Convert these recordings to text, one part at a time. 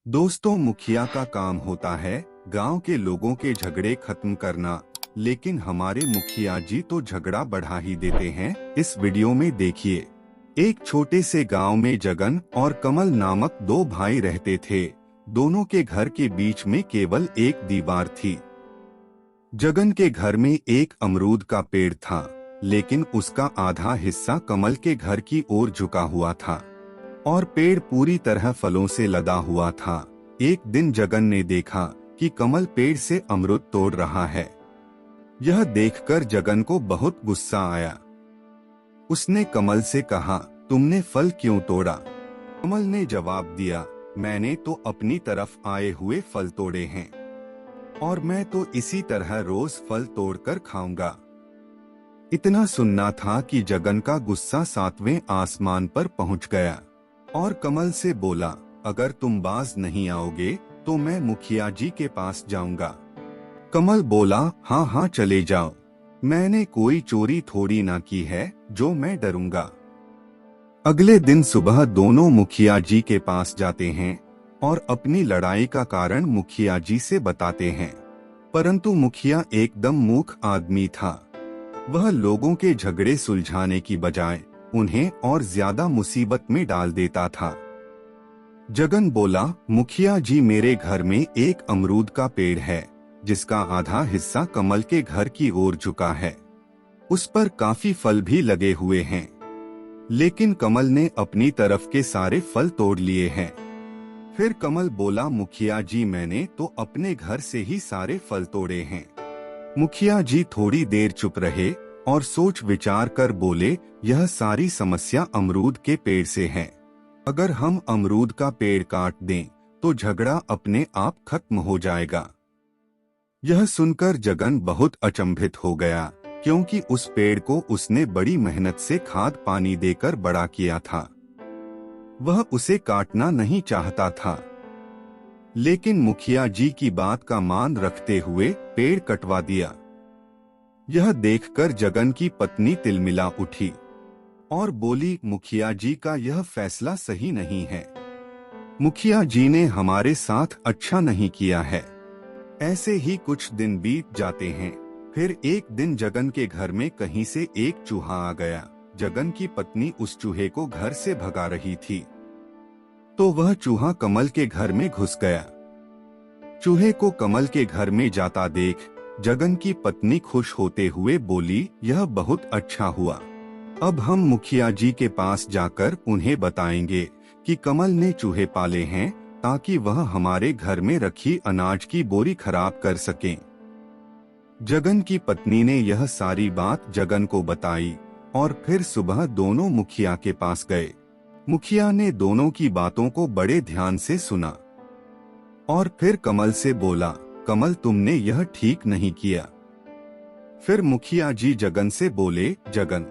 दोस्तों, मुखिया का काम होता है गांव के लोगों के झगड़े खत्म करना, लेकिन हमारे मुखिया जी तो झगड़ा बढ़ा ही देते हैं। इस वीडियो में देखिए। एक छोटे से गांव में जगन और कमल नामक दो भाई रहते थे। दोनों के घर के बीच में केवल एक दीवार थी। जगन के घर में एक अमरूद का पेड़ था, लेकिन उसका आधा हिस्सा कमल के घर की ओर झुका हुआ था और पेड़ पूरी तरह फलों से लदा हुआ था। एक दिन जगन ने देखा कि कमल पेड़ से अमरूद तोड़ रहा है। यह देखकर जगन को बहुत गुस्सा आया। उसने कमल से कहा, तुमने फल क्यों तोड़ा? कमल ने जवाब दिया, मैंने तो अपनी तरफ आए हुए फल तोड़े हैं और मैं तो इसी तरह रोज फल तोड़कर खाऊंगा। इतना सुनना था कि जगन का गुस्सा सातवें आसमान पर पहुंच गया और कमल से बोला, अगर तुम बाज नहीं आओगे तो मैं मुखिया जी के पास जाऊंगा। कमल बोला, हाँ हाँ चले जाओ, मैंने कोई चोरी थोड़ी ना की है जो मैं डरूंगा। अगले दिन सुबह दोनों मुखिया जी के पास जाते हैं और अपनी लड़ाई का कारण मुखिया जी से बताते हैं। परंतु मुखिया एकदम मूर्ख आदमी था। वह लोगों के झगड़े सुलझाने की बजाय उन्हें और ज्यादा मुसीबत में डाल देता था। जगन बोला, मुखिया जी, मेरे घर में एक अमरूद का पेड़ है जिसका आधा हिस्सा कमल के घर की ओर झुका है। उस पर काफी फल भी लगे हुए हैं, लेकिन कमल ने अपनी तरफ के सारे फल तोड़ लिए हैं। फिर कमल बोला, मुखिया जी, मैंने तो अपने घर से ही सारे फल तोड़े हैं। मुखिया जी थोड़ी देर चुप रहे और सोच विचार कर बोले, यह सारी समस्या अमरूद के पेड़ से है। अगर हम अमरूद का पेड़ काट दें तो झगड़ा अपने आप खत्म हो जाएगा। यह सुनकर जगन बहुत अचंभित हो गया, क्योंकि उस पेड़ को उसने बड़ी मेहनत से खाद पानी देकर बड़ा किया था। वह उसे काटना नहीं चाहता था, लेकिन मुखिया जी की बात का मान रखते हुए पेड़ कटवा दिया। यह देखकर जगन की पत्नी तिलमिला उठी और बोली, मुखिया जी का यह फैसला सही नहीं है। मुखिया जी ने हमारे साथ अच्छा नहीं किया है। ऐसे ही कुछ दिन बीत जाते हैं। फिर एक दिन जगन के घर में कहीं से एक चूहा आ गया। जगन की पत्नी उस चूहे को घर से भगा रही थी, तो वह चूहा कमल के घर में घुस गया। चूहे को कमल के घर में जाता देख जगन की पत्नी खुश होते हुए बोली, यह बहुत अच्छा हुआ। अब हम मुखिया जी के पास जाकर उन्हें बताएंगे कि कमल ने चूहे पाले हैं, ताकि वह हमारे घर में रखी अनाज की बोरी खराब कर सकें। जगन की पत्नी ने यह सारी बात जगन को बताई और फिर सुबह दोनों मुखिया के पास गए। मुखिया ने दोनों की बातों को बड़े ध्यान से सुना और फिर कमल से बोला, कमल, तुमने यह ठीक नहीं किया। फिर मुखिया जी जगन से बोले, जगन,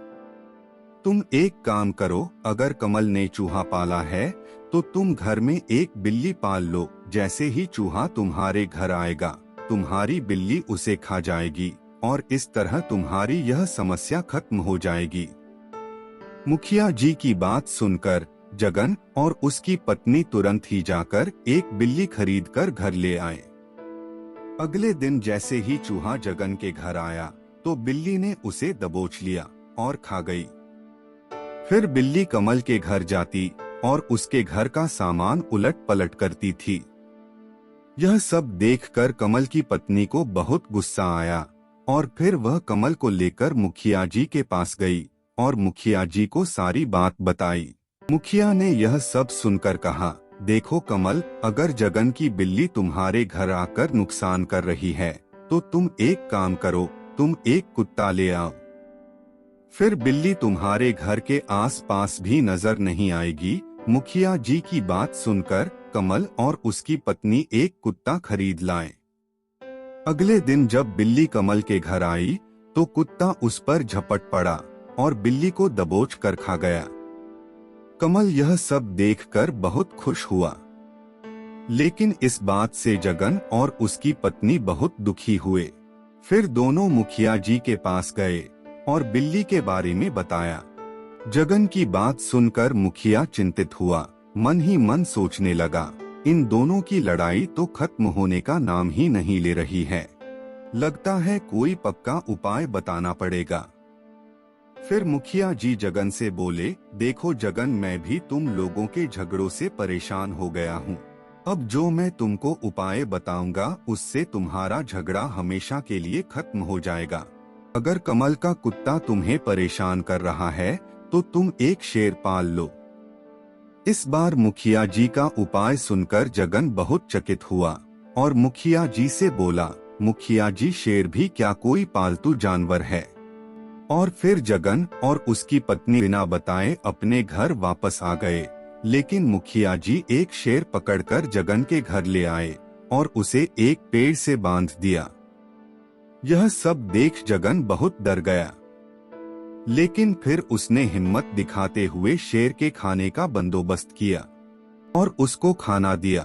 तुम एक काम करो, अगर कमल ने चूहा पाला है तो तुम घर में एक बिल्ली पाल लो। जैसे ही चूहा तुम्हारे घर आएगा, तुम्हारी बिल्ली उसे खा जाएगी और इस तरह तुम्हारी यह समस्या खत्म हो जाएगी। मुखिया जी की बात सुनकर जगन और उसकी पत्नी तुरंत ही जाकर एक बिल्ली खरीदकर घर ले आए। अगले दिन जैसे ही चूहा जगन के घर आया तो बिल्ली ने उसे दबोच लिया और खा गई। फिर बिल्ली कमल के घर जाती और उसके घर का सामान उलट पलट करती थी। यह सब देखकर कमल की पत्नी को बहुत गुस्सा आया और फिर वह कमल को लेकर मुखिया जी के पास गई और मुखिया जी को सारी बात बताई। मुखिया ने यह सब सुनकर कहा, देखो कमल, अगर जगन की बिल्ली तुम्हारे घर आकर नुकसान कर रही है तो तुम एक काम करो, तुम एक कुत्ता ले आओ। फिर बिल्ली तुम्हारे घर के आसपास भी नजर नहीं आएगी। मुखिया जी की बात सुनकर कमल और उसकी पत्नी एक कुत्ता खरीद लाए। अगले दिन जब बिल्ली कमल के घर आई तो कुत्ता उस पर झपट पड़ा और बिल्ली को दबोच कर खा गया। कमल यह सब देखकर बहुत खुश हुआ, लेकिन इस बात से जगन और उसकी पत्नी बहुत दुखी हुए। फिर दोनों मुखिया जी के पास गए और बिल्ली के बारे में बताया। जगन की बात सुनकर मुखिया चिंतित हुआ। मन ही मन सोचने लगा, इन दोनों की लड़ाई तो खत्म होने का नाम ही नहीं ले रही है। लगता है कोई पक्का उपाय बताना पड़ेगा। फिर मुखिया जी जगन से बोले, देखो जगन, मैं भी तुम लोगों के झगड़ों से परेशान हो गया हूँ। अब जो मैं तुमको उपाय बताऊंगा उससे तुम्हारा झगड़ा हमेशा के लिए खत्म हो जाएगा। अगर कमल का कुत्ता तुम्हें परेशान कर रहा है तो तुम एक शेर पाल लो। इस बार मुखिया जी का उपाय सुनकर जगन बहुत चकित हुआ और मुखिया जी से बोला, मुखिया जी, शेर भी क्या कोई पालतू जानवर है? और फिर जगन और उसकी पत्नी बिना बताए अपने घर वापस आ गए। लेकिन मुखिया जी एक शेर पकड़कर जगन के घर ले आए और उसे एक पेड़ से बांध दिया। यह सब देख जगन बहुत डर गया, लेकिन फिर उसने हिम्मत दिखाते हुए शेर के खाने का बंदोबस्त किया और उसको खाना दिया।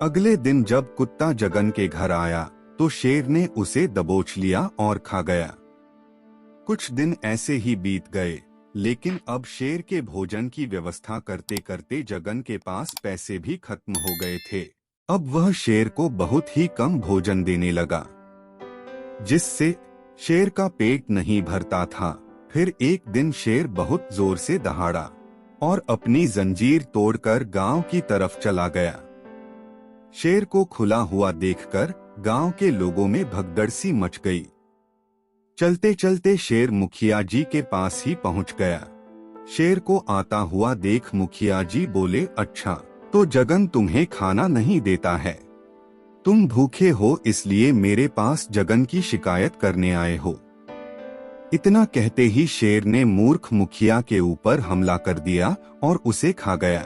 अगले दिन जब कुत्ता जगन के घर आया तो शेर ने उसे दबोच लिया और खा गया। कुछ दिन ऐसे ही बीत गए, लेकिन अब शेर के भोजन की व्यवस्था करते करते जगन के पास पैसे भी खत्म हो गए थे। अब वह शेर को बहुत ही कम भोजन देने लगा, जिससे शेर का पेट नहीं भरता था। फिर एक दिन शेर बहुत जोर से दहाड़ा और अपनी जंजीर तोड़कर गांव की तरफ चला गया। शेर को खुला हुआ देखकर गांव के लोगों में भगदड़ सी मच गई। चलते चलते शेर मुखिया जी के पास ही पहुंच गया। शेर को आता हुआ देख मुखिया जी बोले, अच्छा, तो जगन तुम्हें खाना नहीं देता है? तुम भूखे हो इसलिए मेरे पास जगन की शिकायत करने आए हो? इतना कहते ही शेर ने मूर्ख मुखिया के ऊपर हमला कर दिया और उसे खा गया।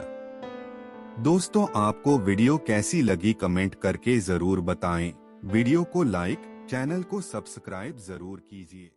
दोस्तों, आपको वीडियो कैसी लगी कमेंट करके जरूर बताएं। वीडियो को लाइक, चैनल को सब्सक्राइब जरूर कीजिए।